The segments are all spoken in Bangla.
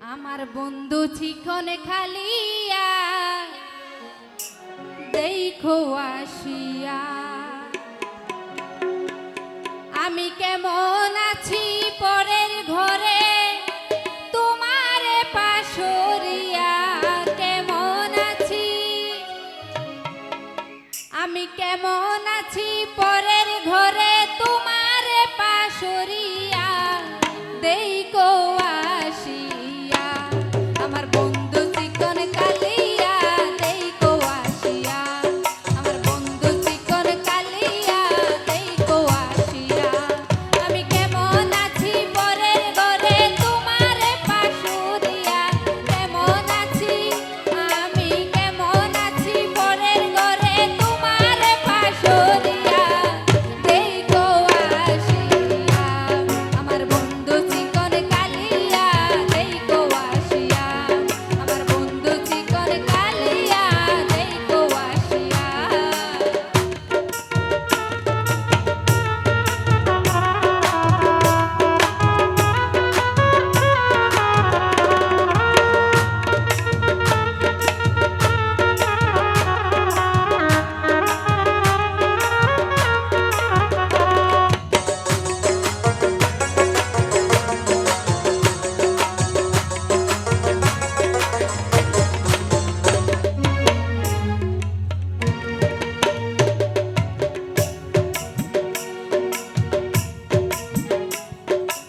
আমার বন্ধু চিকন খালিয়া দেখো আসিয়া আমি কেমন আছি পরের ঘরে তোমারে পাশরিয়া কেমন আছি আমি কেমন আছি পরের ঘরে তোমারে পাশরিয়া দেখো আসিয়া আমার বন্ধু চিকন কালিয়া দেখো আসিয়া আমার বন্ধু চিকন কালিয়া দেখো আসিয়া আমি কেমন আছি পরের ঘরে তোমারে পাশরিয়া কেমন আছি আমি কেমন আছি পরের ঘরে তোমারে পাশরিয়া দেখো আসিয়া আমার বন্ধু চিকন কালিয়া দেখো আসিয়া আমার বন্ধু চিকন কালিয়া দেখো আসিয়া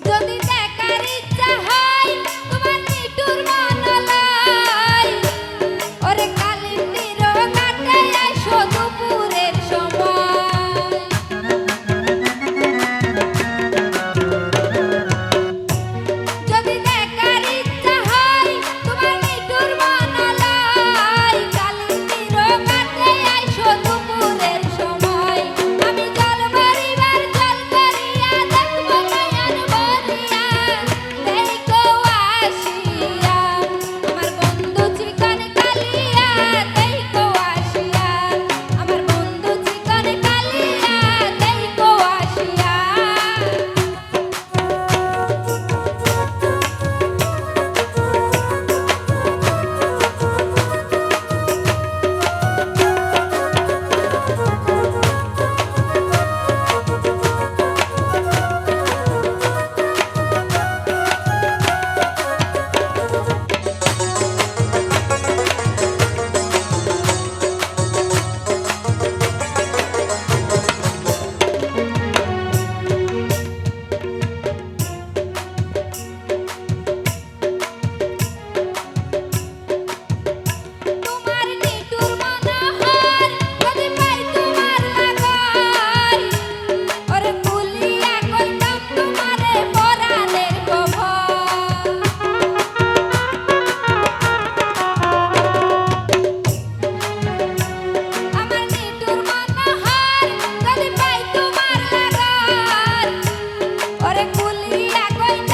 যদি দেখার ইচ্ছা হয় তোমার নিঠুর মনলয় ওরে কালিন্দির ঘাটে এসো দুপুরের সময় যদি দেখার ইচ্ছা হয় তোমার নিঠুর মনলয় কালিন্দির ঘাটে এসো দুপুরের সময় আমি জল ভরিবার জল করিয়া দেখবো নয়ন ভরিয়া দেখো আসিয়া আমার বন্ধু চিকন কালিয়া দেখো আসিয়া আমার বন্ধু চিকন কালিয়া দেখো আসিয়া তোমার নিঠুর মনোহর যদি পাই তোমার লাগাই ওরে কুলিয়া কইতাম তোমারে পরাণের খবর আমার নিঠুর মনোহর যদি পাই তোমার লাগাই ওরে কুলিয়া কইতাম